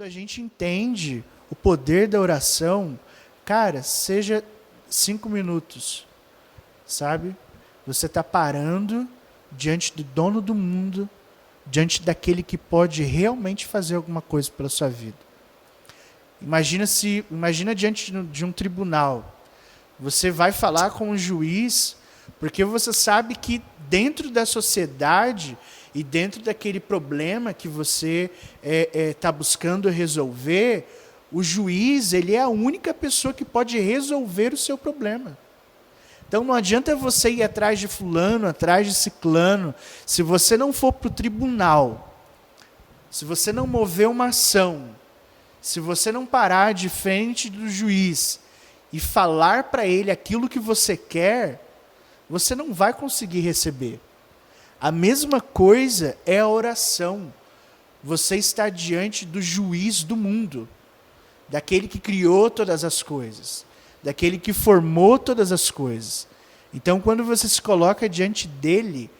a gente entende o poder da oração, cara, seja 5 minutos, sabe? Você está parando diante do dono do mundo, diante daquele que pode realmente fazer alguma coisa pela sua vida. Imagina diante de um tribunal. Você vai falar com um juiz, porque você sabe que dentro da sociedade e dentro daquele problema que você está buscando resolver, o juiz, ele é a única pessoa que pode resolver o seu problema. Então não adianta você ir atrás de fulano, atrás de ciclano, se você não for para o tribunal, se você não mover uma ação, se você não parar de frente do juiz e falar para ele aquilo que você quer, você não vai conseguir receber. A mesma coisa é a oração. Você está diante do juiz do mundo, daquele que criou todas as coisas, daquele que formou todas as coisas. Então, quando você se coloca diante dele,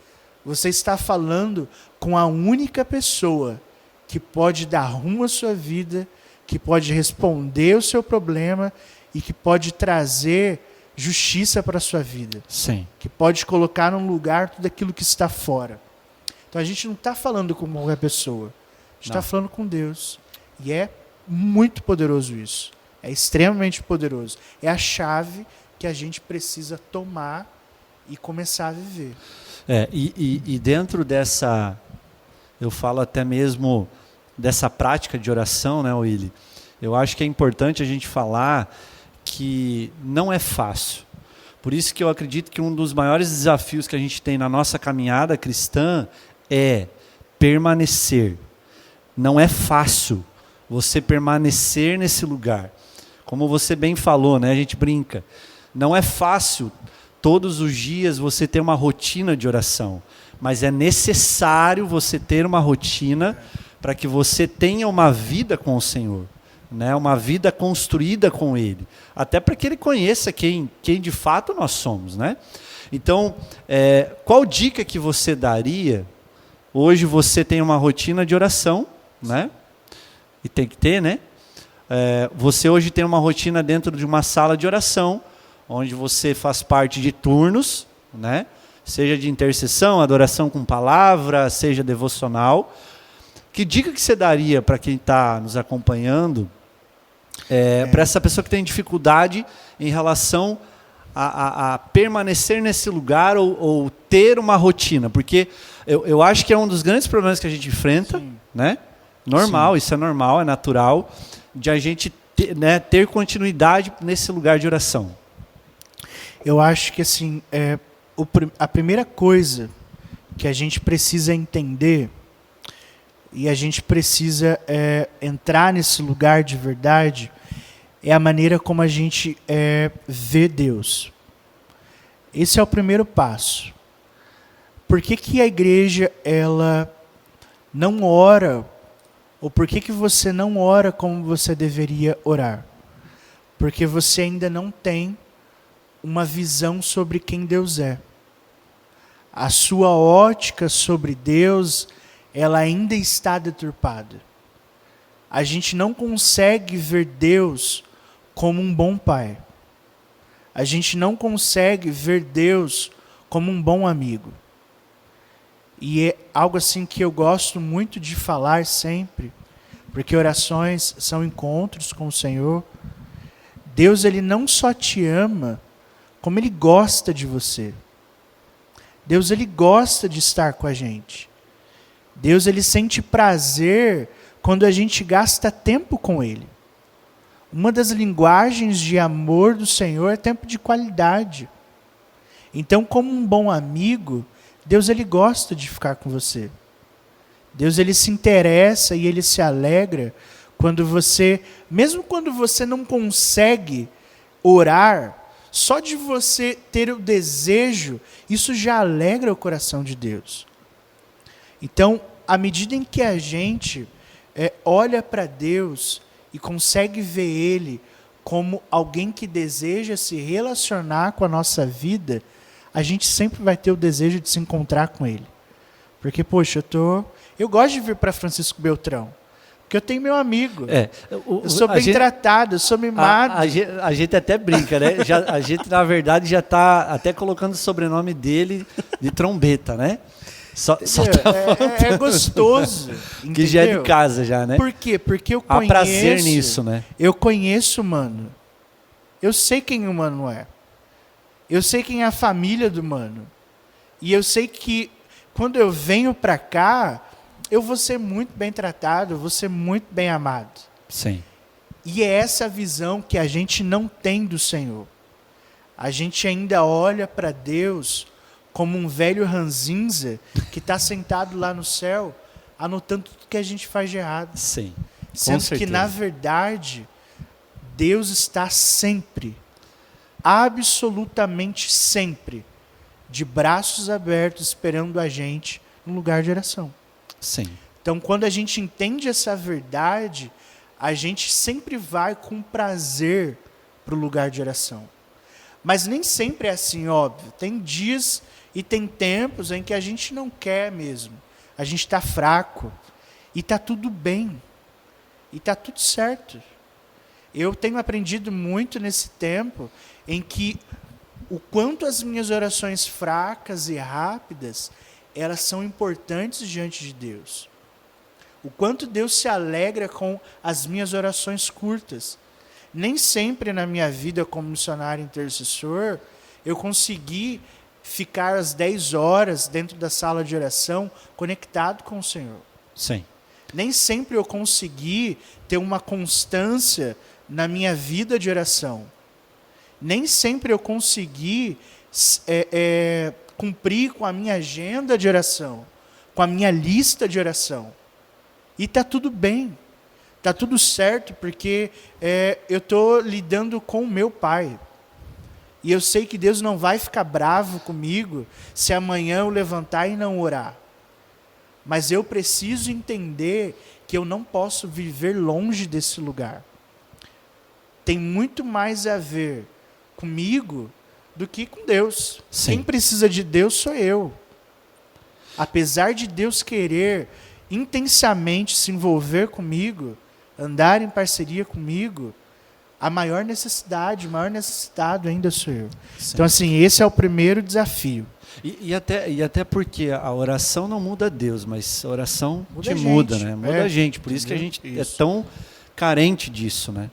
você está falando com a única pessoa que pode dar rumo à sua vida, que pode responder o seu problema e que pode trazer justiça para a sua vida. Sim. Que pode colocar num lugar tudo aquilo que está fora. Então a gente não está falando com qualquer pessoa. A gente está falando com Deus. E é muito poderoso isso. É extremamente poderoso. É a chave que a gente precisa tomar e começar a viver. E dentro dessa, eu falo até mesmo dessa prática de oração, né, Willy? Eu acho que é importante a gente falar que não é fácil. Por isso que eu acredito que um dos maiores desafios que a gente tem na nossa caminhada cristã é permanecer. Não é fácil você permanecer nesse lugar. Como você bem falou, né? A gente brinca. Não é fácil todos os dias você ter uma rotina de oração, mas é necessário você ter uma rotina para que você tenha uma vida com o Senhor, né? Uma vida construída com Ele, até para que Ele conheça quem de fato nós somos, né? Então, qual dica que você daria? Hoje você tem uma rotina de oração, né? E tem que ter, né? Você hoje tem uma rotina dentro de uma sala de oração, onde você faz parte de turnos, né? Seja de intercessão, adoração com palavra, seja devocional. Que dica que você daria para quem está nos acompanhando, para essa pessoa que tem dificuldade em relação a permanecer nesse lugar ou ter uma rotina? Porque eu acho que é um dos grandes problemas que a gente enfrenta, né? Normal, sim. Isso é normal, é natural, de a gente ter continuidade nesse lugar de oração. Eu acho que assim, a primeira coisa que a gente precisa entender, e a gente precisa entrar nesse lugar de verdade, é a maneira como a gente vê Deus. Esse é o primeiro passo. Por que a igreja ela não ora? Ou por que você não ora como você deveria orar? Porque você ainda não tem uma visão sobre quem Deus é. A sua ótica sobre Deus, ela ainda está deturpada. A gente não consegue ver Deus como um bom pai. A gente não consegue ver Deus como um bom amigo. E é algo assim que eu gosto muito de falar sempre, porque orações são encontros com o Senhor. Deus, ele não só te ama, como ele gosta de você. Deus, ele gosta de estar com a gente. Deus, ele sente prazer quando a gente gasta tempo com ele. Uma das linguagens de amor do Senhor é tempo de qualidade. Então, como um bom amigo, Deus, ele gosta de ficar com você. Deus, ele se interessa e ele se alegra quando você, mesmo quando você não consegue orar, só de você ter o desejo, isso já alegra o coração de Deus. Então, à medida em que a gente olha para Deus e consegue ver Ele como alguém que deseja se relacionar com a nossa vida, a gente sempre vai ter o desejo de se encontrar com Ele. Porque, poxa, eu gosto de vir para Francisco Beltrão, Porque eu tenho meu amigo. Eu sou a bem gente- tratado, eu sou mimado. A gente até brinca, né? A gente, na verdade, já está até colocando o sobrenome dele de Trombeta, né? Só tá É gostoso. que já é de entendeu? casa, já, né? Por quê? Porque eu Há conheço. prazer nisso, né? Eu conheço o Mano. Eu sei quem o Mano é. Eu sei quem é a família do Mano. E eu sei que quando eu venho pra cá, eu vou ser muito bem tratado, eu vou ser muito bem amado. Sim. E é essa visão que a gente não tem do Senhor. A gente ainda olha para Deus como um velho ranzinza que está sentado lá no céu, anotando tudo que a gente faz de errado. Sim. Sendo que, certeza. na verdade, Deus está sempre, absolutamente sempre, de braços abertos, esperando a gente no lugar de oração. Sim. Então, quando a gente entende essa verdade, a gente sempre vai com prazer para o lugar de oração. Mas nem sempre é assim, óbvio. Tem dias e tem tempos em que a gente não quer mesmo. A gente está fraco. E está tudo bem. E está tudo certo. Eu tenho aprendido muito nesse tempo em que o quanto as minhas orações fracas e rápidas, elas são importantes diante de Deus. O quanto Deus se alegra com as minhas orações curtas. Nem sempre na minha vida como missionário intercessor, eu consegui ficar às 10 horas dentro da sala de oração conectado com o Senhor. Sim. Nem sempre eu consegui ter uma constância na minha vida de oração. Nem sempre eu consegui cumprir com a minha agenda de oração, com a minha lista de oração. E está tudo bem, está tudo certo, porque eu estou lidando com o meu Pai. E eu sei que Deus não vai ficar bravo comigo se amanhã eu levantar e não orar. Mas eu preciso entender que eu não posso viver longe desse lugar. Tem muito mais a ver comigo do que com Deus. Sim. Quem precisa de Deus sou eu. Apesar de Deus querer intensamente se envolver comigo, andar em parceria comigo, a maior necessidade, o maior necessitado ainda sou eu. Sim. Então, assim, esse é o primeiro desafio. E até porque a oração não muda Deus, mas a oração Muda te a muda, gente. né? Muda a gente. Por isso que a gente é tão carente disso, né?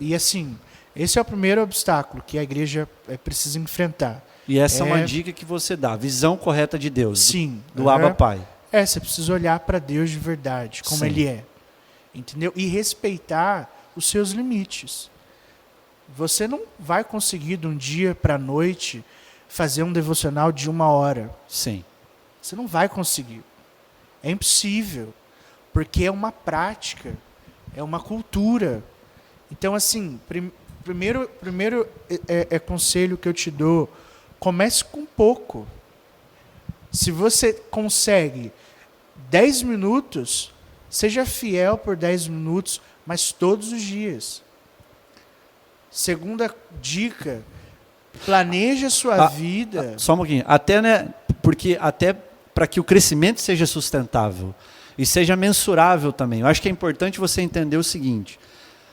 E assim, esse é o primeiro obstáculo que a igreja precisa enfrentar. E essa é uma dica que você dá, visão correta de Deus. Sim. Do Abba Pai. Você precisa olhar para Deus de verdade, como Ele é. Entendeu? E respeitar os seus limites. Você não vai conseguir de um dia para a noite fazer um devocional de 1 hora. Sim. Você não vai conseguir. É impossível. Porque é uma prática. É uma cultura. Então, assim, primeiro conselho que eu te dou, comece com pouco. Se você consegue 10 minutos, seja fiel por 10 minutos, mas todos os dias. Segunda dica, planeje a sua vida. Só um pouquinho. Até, né, porque até para que o crescimento seja sustentável e seja mensurável também. Eu acho que é importante você entender o seguinte.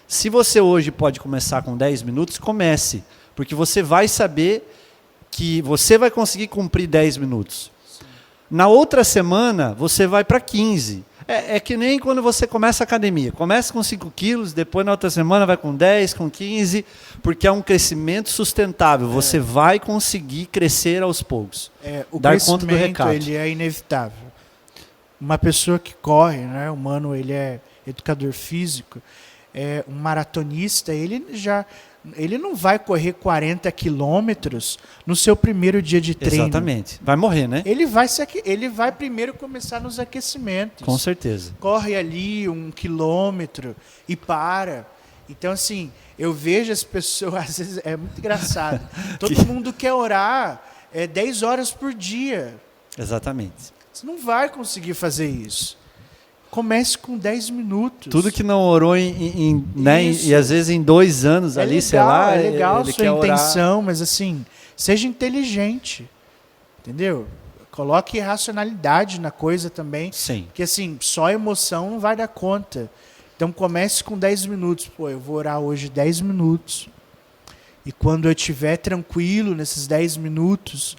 Se você hoje pode começar com 10 minutos, comece. Porque você vai saber que você vai conseguir cumprir 10 minutos. Sim. Na outra semana, você vai para 15. É que nem quando você começa a academia. Começa com 5 quilos, depois na outra semana vai com 10, com 15, porque é um crescimento sustentável. Você vai conseguir crescer aos poucos. O Dar conta do recado. Ele é inevitável. Uma pessoa que corre, né, o Mano, ele é educador físico, um maratonista, ele não vai correr 40 quilômetros no seu primeiro dia de treino. Exatamente. Vai morrer, né? Ele vai primeiro começar nos aquecimentos. Com certeza. Corre ali 1 quilômetro e para. Então, assim, eu vejo as pessoas, às vezes é muito engraçado. Todo mundo quer orar 10 horas por dia. Exatamente. Você não vai conseguir fazer isso. Comece com 10 minutos. Tudo que não orou né, e às vezes em 2 anos ali, legal, sei lá. É legal a sua intenção, orar. mas assim, seja inteligente. Entendeu? Coloque racionalidade na coisa também. Sim. Porque assim, só emoção não vai dar conta. Então comece com 10 minutos. Pô, eu vou orar hoje 10 minutos. E quando eu estiver tranquilo nesses 10 minutos,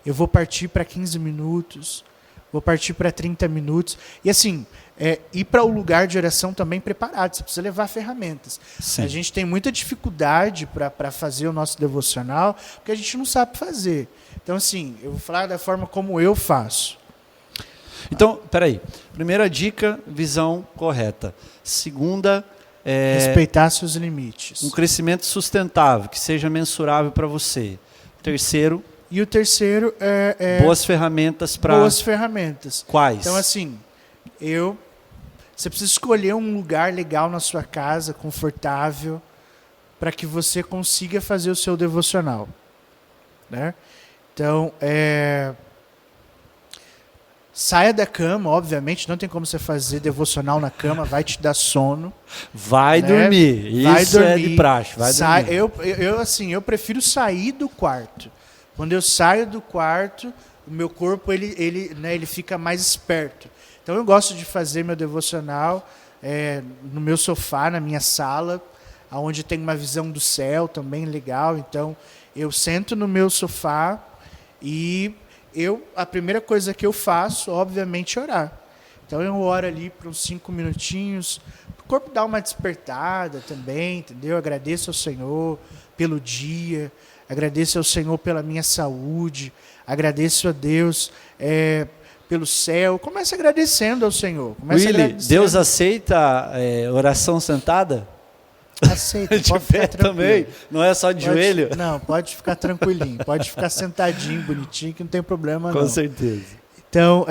eu vou partir para 15 minutos, vou partir para 30 minutos. E assim, ir para o lugar de oração também preparado. Você precisa levar ferramentas. Sim. A gente tem muita dificuldade para fazer o nosso devocional, porque a gente não sabe fazer. Então assim, eu vou falar da forma como eu faço. Então, peraí. Primeira dica, visão correta. Segunda, respeitar seus limites. um crescimento sustentável, que seja mensurável para você. Terceiro, e o terceiro boas ferramentas para... Boas ferramentas. Quais? Então assim, você precisa escolher um lugar legal na sua casa, confortável, para que você consiga fazer o seu devocional. Né? Então, saia da cama, obviamente, não tem como você fazer devocional na cama, vai te dar sono. Vai né? dormir, vai isso dormir. É de praxe, vai dormir. Eu prefiro sair do quarto. Quando eu saio do quarto, o meu corpo ele fica mais esperto. Então eu gosto de fazer meu devocional no meu sofá, na minha sala, onde tem uma visão do céu também legal. Então eu sento no meu sofá e a primeira coisa que eu faço, obviamente, é orar. Então eu oro ali por uns 5 minutinhos, o corpo dá uma despertada também, entendeu? Agradeço ao Senhor pelo dia, agradeço ao Senhor pela minha saúde, agradeço a Deus pelo céu. Comece agradecendo ao Senhor. Willy, Deus aceita oração sentada? Aceita, de pode ficar pé também, não é só de joelho? Não, pode ficar tranquilinho, pode ficar sentadinho, bonitinho, que não tem problema não. Com certeza. Então,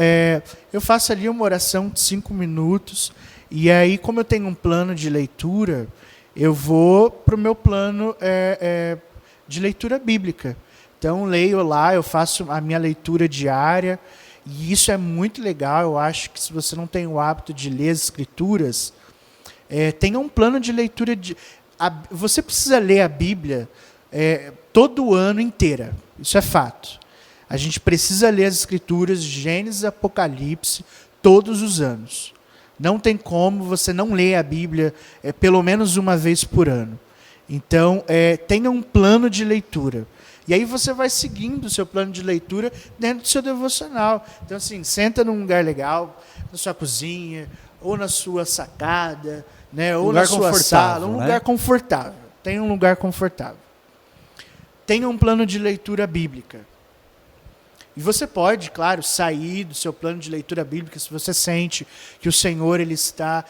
eu faço ali uma oração de 5 minutos, e aí, como eu tenho um plano de leitura, eu vou para o meu plano de leitura bíblica. Então, leio lá, eu faço a minha leitura diária, e isso é muito legal. Eu acho que se você não tem o hábito de ler as escrituras, tenha um plano de leitura. Você precisa ler a Bíblia todo ano inteira. Isso é fato. A gente precisa ler as escrituras, Gênesis e Apocalipse, todos os anos. Não tem como você não ler a Bíblia pelo menos uma vez por ano. Então, tenha um plano de leitura. E aí você vai seguindo o seu plano de leitura dentro do seu devocional. Então, assim, senta num lugar legal, na sua cozinha, ou na sua sacada, né, ou na sua sala, um lugar confortável. Tenha um lugar confortável. Tenha um plano de leitura bíblica. E você pode, claro, sair do seu plano de leitura bíblica se você sente que o Senhor ele está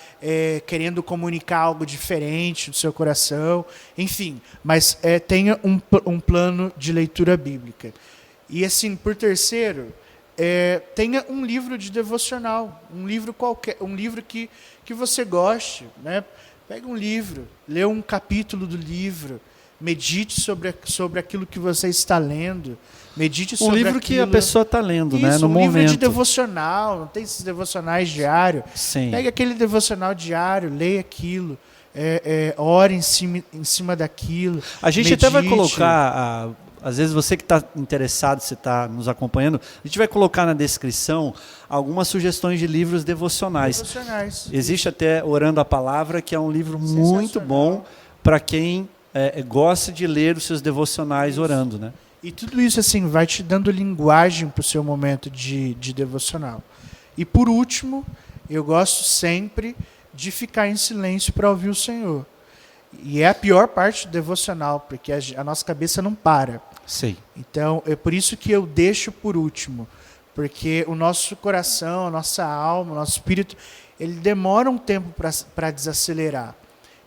querendo comunicar algo diferente do seu coração. Enfim, mas tenha um plano de leitura bíblica. E assim, por terceiro, tenha um livro de devocional, um livro qualquer, um livro que você goste, né? Pega um livro, lê um capítulo do livro, medite sobre aquilo que você está lendo, medite sobre livro que a pessoa está lendo, isso, né? No momento. Livro de devocional, não tem esses devocionais diários. Sim. Pega aquele devocional diário, leia aquilo, ore em cima daquilo. A gente medite. até vai colocar, às vezes você que está interessado, você está nos acompanhando, a gente vai colocar na descrição algumas sugestões de livros devocionais. Existe até Orando a Palavra, que é um livro muito bom para quem gosta de ler os seus devocionais orando, né? E tudo isso assim vai te dando linguagem para o seu momento de devocional. E por último, eu gosto sempre de ficar em silêncio para ouvir o Senhor. E é a pior parte do devocional, porque a nossa cabeça não para. Sim. Então, é por isso que eu deixo por último. Porque o nosso coração, a nossa alma, o nosso espírito, ele demora um tempo para desacelerar.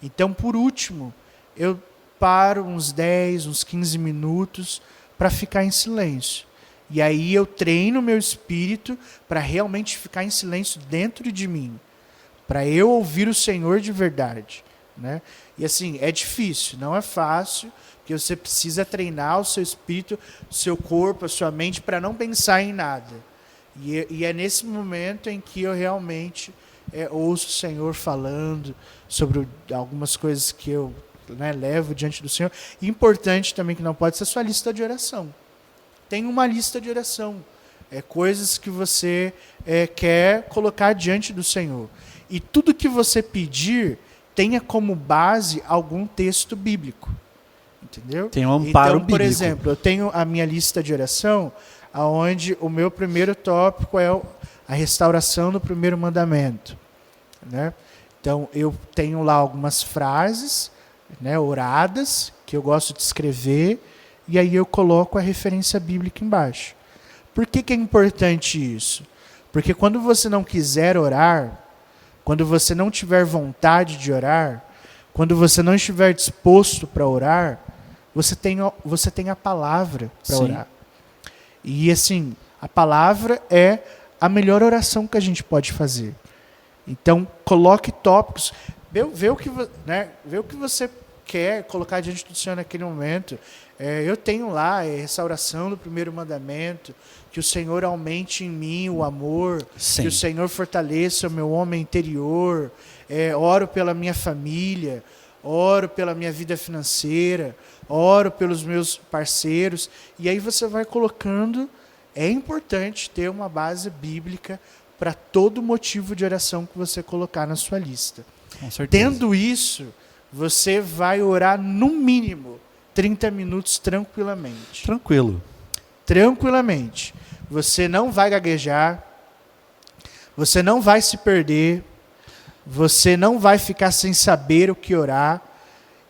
Então, por último, eu paro uns 10, uns 15 minutos para ficar em silêncio. E aí eu treino o meu espírito para realmente ficar em silêncio dentro de mim. Para eu ouvir o Senhor de verdade. Né? E assim, é difícil, não é fácil, porque você precisa treinar o seu espírito, o seu corpo, a sua mente para não pensar em nada. E é nesse momento em que eu realmente ouço o Senhor falando sobre algumas coisas que eu levo diante do Senhor. E importante também, que não pode ser a sua lista de oração. Tem uma lista de oração. Coisas que você quer colocar diante do Senhor. E tudo que você pedir, tenha como base algum texto bíblico. Entendeu? Tem um amparo então, bíblico. por exemplo, eu tenho a minha lista de oração, onde o meu primeiro tópico é a restauração do primeiro mandamento. Né? Então, eu tenho lá algumas frases, né, oradas, que eu gosto de escrever, e aí eu coloco a referência bíblica embaixo. Por que é importante isso? Porque quando você não quiser orar, quando você não tiver vontade de orar, quando você não estiver disposto para orar, você tem a palavra para orar. E assim, a palavra é a melhor oração que a gente pode fazer. Então, coloque tópicos, vê o que você quer colocar diante do Senhor naquele momento. Eu tenho lá restauração do primeiro mandamento, que o Senhor aumente em mim o amor, Sim. que o Senhor fortaleça o meu homem interior, oro pela minha família, oro pela minha vida financeira, oro pelos meus parceiros, e aí você vai colocando. É importante ter uma base bíblica para todo motivo de oração que você colocar na sua lista. Com certeza. Tendo isso, você vai orar no mínimo 30 minutos tranquilamente. Tranquilamente. Você não vai gaguejar, você não vai se perder, você não vai ficar sem saber o que orar.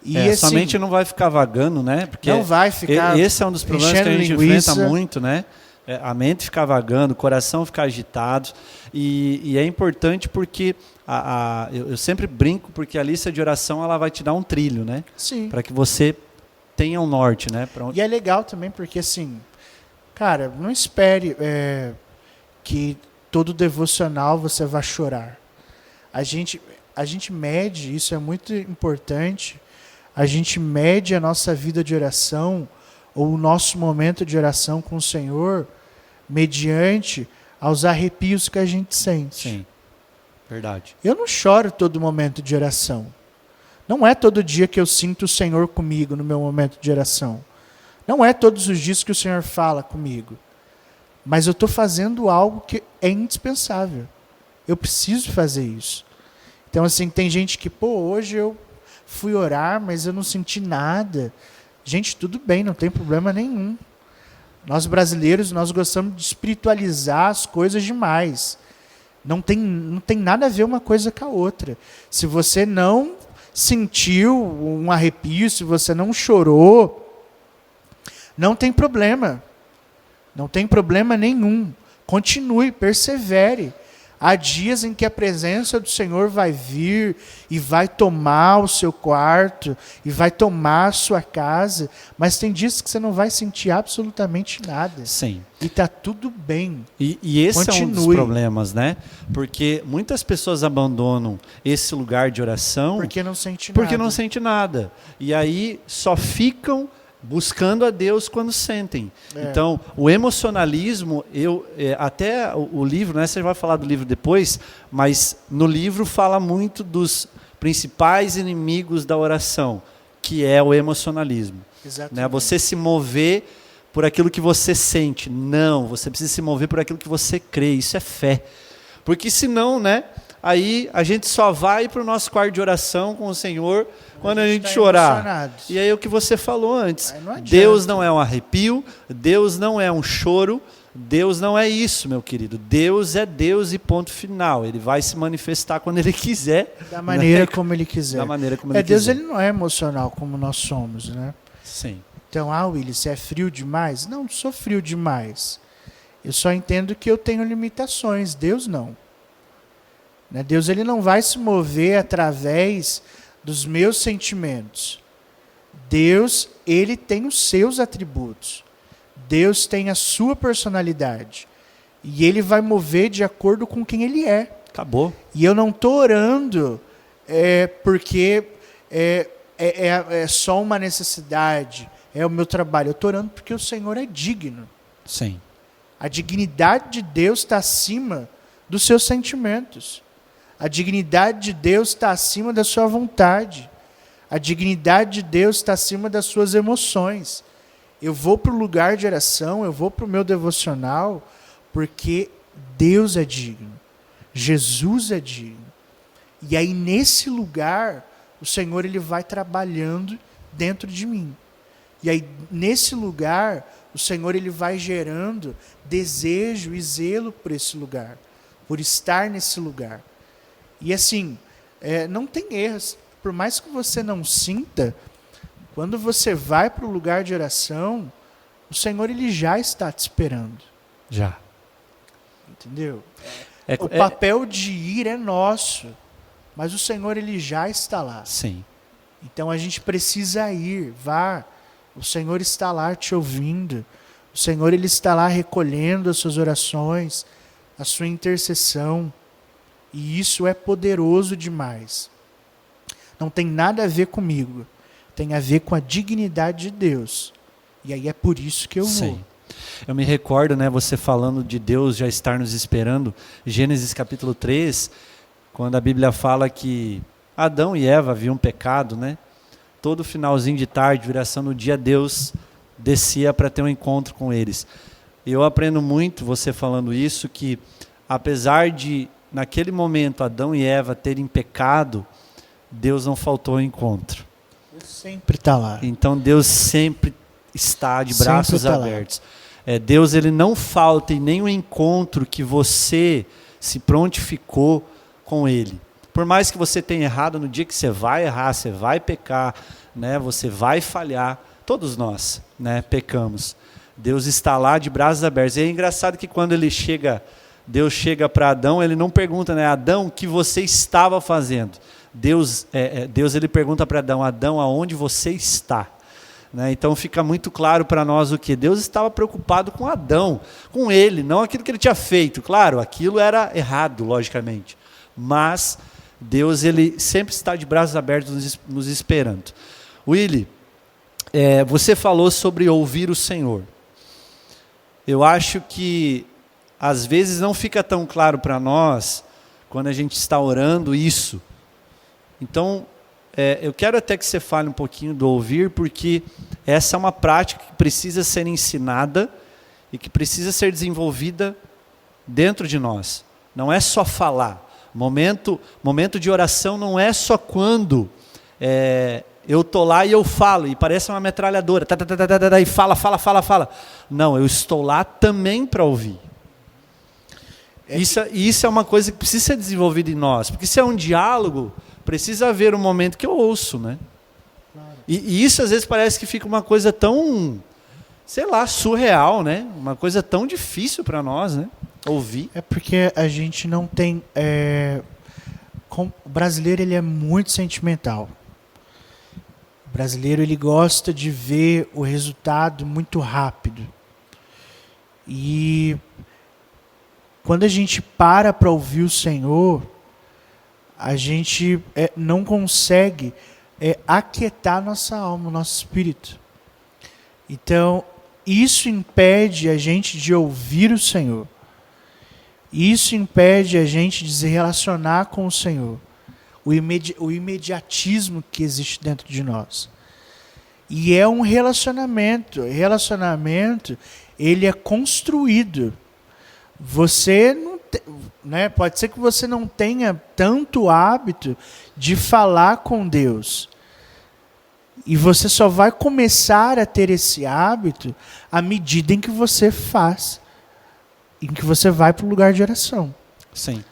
E assim, sua mente não vai ficar vagando, né? Porque não vai ficar. Esse é um dos problemas que a gente enfrenta muito, né? A mente ficar vagando, o coração ficar agitado. E é importante porque eu sempre brinco, porque a lista de oração ela vai te dar um trilho, né? Sim. Para que você tenha um norte, né? E é legal também porque, assim, cara, não espere que todo devocional você vá chorar. A gente mede, isso é muito importante, a gente mede a nossa vida de oração ou o nosso momento de oração com o Senhor mediante aos arrepios que a gente sente. Sim, verdade. Eu não choro todo momento de oração. Não é todo dia que eu sinto o Senhor comigo no meu momento de oração. Não é todos os dias que o Senhor fala comigo. Mas eu estou fazendo algo que é indispensável. Eu preciso fazer isso. Então, assim, tem gente que, hoje eu fui orar, mas eu não senti nada. Gente, tudo bem, não tem problema nenhum. Nós brasileiros, nós gostamos de espiritualizar as coisas demais. Não tem nada a ver uma coisa com a outra. Se você não sentiu um arrepio, se você não chorou, não tem problema. Não tem problema nenhum. Continue, persevere. Há dias em que a presença do Senhor vai vir e vai tomar o seu quarto e vai tomar a sua casa, mas tem dias que você não vai sentir absolutamente nada. Sim. E está tudo bem. E esse Continue. É um dos problemas, né? Porque muitas pessoas abandonam esse lugar de oração porque não sente nada. E aí só ficam buscando a Deus quando sentem. Então, o emocionalismo, até o livro, né, você vai falar do livro depois, mas no livro fala muito dos principais inimigos da oração, que é o emocionalismo. Exatamente. Né? Você se mover por aquilo que você sente. Não, você precisa se mover por aquilo que você crê. Isso é fé. Porque senão, né, aí a gente só vai para o nosso quarto de oração com o Senhor quando a gente chorar. E aí é o que você falou antes. Deus não é um arrepio, Deus não é um choro, Deus não é isso, meu querido. Deus é Deus e ponto final. Ele vai se manifestar quando Ele quiser. Da maneira como Ele quiser. Da maneira como Ele Deus, quiser. Ele não é emocional como nós somos, né? Sim. Então, Willy, você é frio demais? Não sou frio demais. Eu só entendo que eu tenho limitações. Deus não. Deus ele não vai se mover através dos meus sentimentos. Deus, ele tem os seus atributos. Deus tem a sua personalidade. E ele vai mover de acordo com quem ele é. Acabou. E eu não estou orando porque é só uma necessidade, é o meu trabalho. Eu estou orando porque o Senhor é digno. Sim. A dignidade de Deus está acima dos seus sentimentos. A dignidade de Deus está acima da sua vontade. A dignidade de Deus está acima das suas emoções. Eu vou para o lugar de oração, eu vou para o meu devocional, porque Deus é digno. Jesus é digno. E aí, nesse lugar, o Senhor ele vai trabalhando dentro de mim. E aí, nesse lugar, o Senhor ele vai gerando desejo e zelo por esse lugar, por estar nesse lugar. E assim, não tem erros. Por mais que você não sinta, quando você vai para o lugar de oração, o Senhor ele já está te esperando. Já. Entendeu? O papel de ir é nosso, mas o Senhor ele já está lá. Sim. Então a gente precisa ir, vá. O Senhor está lá te ouvindo. O Senhor ele está lá recolhendo as suas orações, a sua intercessão. E isso é poderoso demais. Não tem nada a ver comigo. Tem a ver com a dignidade de Deus. E aí é por isso que eu vou. Sim. Eu me recordo, né, você falando de Deus já estar nos esperando, Gênesis capítulo 3, quando a Bíblia fala que Adão e Eva haviam pecado, né? Todo finalzinho de tarde, viração do dia, Deus descia para ter um encontro com eles. Eu aprendo muito, você falando isso, que apesar de, naquele momento, Adão e Eva terem pecado, Deus não faltou ao encontro. Deus sempre está lá. Então Deus sempre está de braços abertos. Deus ele não falta em nenhum encontro que você se prontificou com Ele. Por mais que você tenha errado, no dia que você vai errar, você vai pecar, né, você vai falhar, todos nós, né, pecamos. Deus está lá de braços abertos. E é engraçado que quando Deus chega para Adão, ele não pergunta, né, Adão, o que você estava fazendo? Deus ele pergunta para Adão, Adão, aonde você está? Né? Então fica muito claro para nós o que? Deus estava preocupado com Adão, com ele, não aquilo que ele tinha feito. Claro, aquilo era errado, logicamente. Mas Deus ele sempre está de braços abertos nos esperando. Willy, você falou sobre ouvir o Senhor. Eu acho que às vezes não fica tão claro para nós quando a gente está orando isso. Então, eu quero até que você fale um pouquinho do ouvir, porque essa é uma prática que precisa ser ensinada e que precisa ser desenvolvida dentro de nós. Não é só falar. Momento de oração não é só quando eu estou lá e eu falo, e parece uma metralhadora, e fala. Não, eu estou lá também para ouvir. Isso é uma coisa que precisa ser desenvolvida em nós, porque se é um diálogo, precisa haver um momento que eu ouço, né? Claro. E isso às vezes parece que fica uma coisa tão, sei lá, surreal, né? Uma coisa tão difícil para nós, né? Ouvir. É porque a gente não tem... O brasileiro ele é muito sentimental. O brasileiro ele gosta de ver o resultado muito rápido. E quando a gente para ouvir o Senhor, a gente não consegue aquietar nossa alma, nosso espírito. Então, isso impede a gente de ouvir o Senhor. Isso impede a gente de se relacionar com o Senhor. O imediatismo que existe dentro de nós. E é um relacionamento. Relacionamento, ele é construído. Você não né? Pode ser que você não tenha tanto hábito de falar com Deus. E você só vai começar a ter esse hábito à medida em que você faz, em que você vai para o lugar de oração. Sim.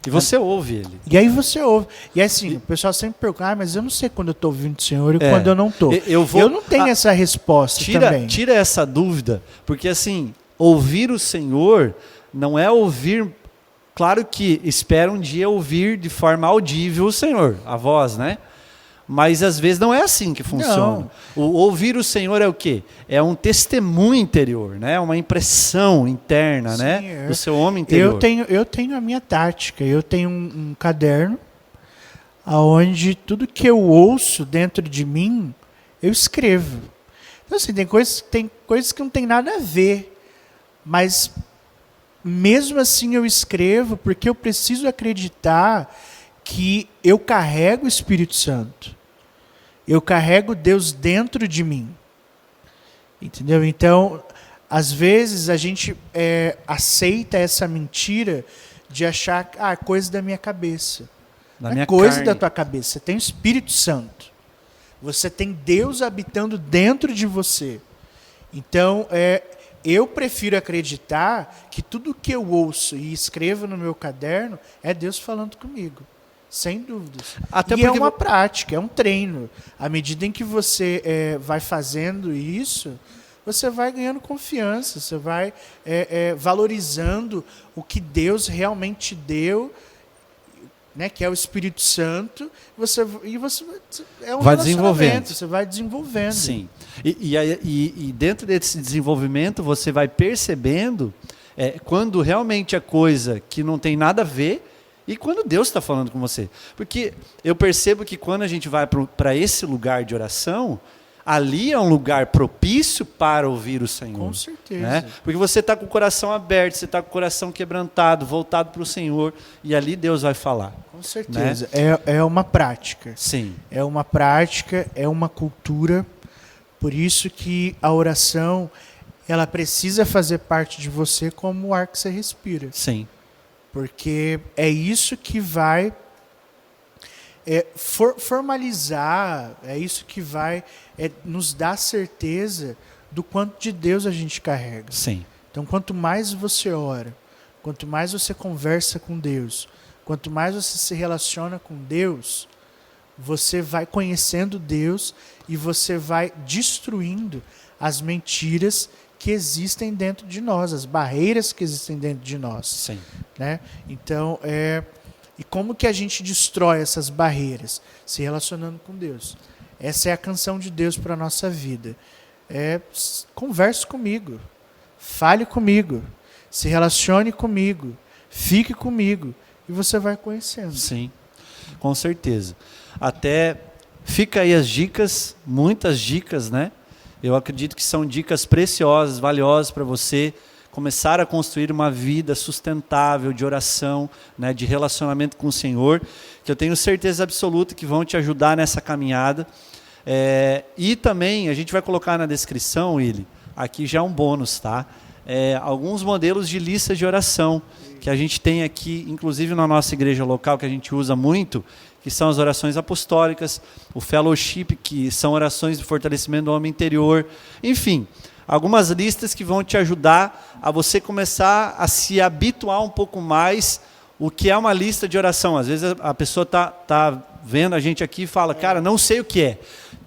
E você ouve ele. E aí você ouve. E assim, o pessoal sempre pergunta, mas eu não sei quando eu estou ouvindo o Senhor e quando eu não estou. Eu não tenho essa resposta também. Tira essa dúvida, porque assim, ouvir o Senhor não é ouvir... Claro que espera um dia ouvir de forma audível o Senhor, a voz, né? Mas às vezes não é assim que funciona. O ouvir o Senhor é o quê? É um testemunho interior, né? Uma impressão interna, sim, né? Do seu homem interior. Eu tenho a minha tática. Eu tenho um caderno onde tudo que eu ouço dentro de mim, eu escrevo. Então, assim, tem coisas que não tem nada a ver. Mas mesmo assim eu escrevo porque eu preciso acreditar que eu carrego o Espírito Santo. Eu carrego Deus dentro de mim. Entendeu? Então, às vezes a gente aceita essa mentira de achar coisa da minha cabeça. Da Não minha é coisa carne. da tua cabeça. Você tem o Espírito Santo. Você tem Deus habitando dentro de você. Então, eu prefiro acreditar que tudo que eu ouço e escrevo no meu caderno é Deus falando comigo. Sem dúvidas. Até E é porque uma prática, é um treino. À medida em que você vai fazendo isso, você vai ganhando confiança, você vai valorizando o que Deus realmente deu, né, que é o Espírito Santo, você é um vai relacionamento, desenvolvendo. você vai desenvolvendo. Sim. E dentro desse desenvolvimento você vai percebendo quando realmente é coisa que não tem nada a ver e quando Deus está falando com você. Porque eu percebo que quando a gente vai para esse lugar de oração, ali é um lugar propício para ouvir o Senhor. Com certeza. Né? Porque você está com o coração aberto, você está com o coração quebrantado, voltado para o Senhor, e ali Deus vai falar. Com certeza. Né? É uma prática. Sim. É uma prática, é uma cultura. Por isso que a oração, ela precisa fazer parte de você como o ar que você respira. Sim. Porque é isso que vai formalizar, é isso que vai nos dar certeza do quanto de Deus a gente carrega. Sim. Então, quanto mais você ora, quanto mais você conversa com Deus, quanto mais você se relaciona com Deus, você vai conhecendo Deus e você vai destruindo as mentiras que existem dentro de nós, as barreiras que existem dentro de nós. Sim. Né? Então, e como que a gente destrói essas barreiras? Se relacionando com Deus. Essa é a canção de Deus para a nossa vida. Converse comigo, fale comigo, se relacione comigo, fique comigo, e você vai conhecendo. Sim, com certeza. Até fica aí as dicas, muitas dicas, né? Eu acredito que são dicas preciosas, valiosas para você começar a construir uma vida sustentável de oração, né, de relacionamento com o Senhor, que eu tenho certeza absoluta que vão te ajudar nessa caminhada. E também a gente vai colocar na descrição, Willy, aqui já é um bônus, tá? Alguns modelos de listas de oração que a gente tem aqui, inclusive na nossa igreja local, que a gente usa muito, que são as orações apostólicas, o fellowship, que são orações de fortalecimento do homem interior, enfim, algumas listas que vão te ajudar a você começar a se habituar um pouco mais o que é uma lista de oração. Às vezes a pessoa tá vendo a gente aqui e fala, cara, não sei o que é.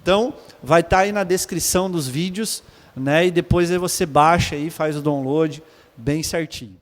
Então, vai estar aí na descrição dos vídeos, né? E depois aí você baixa e faz o download bem certinho.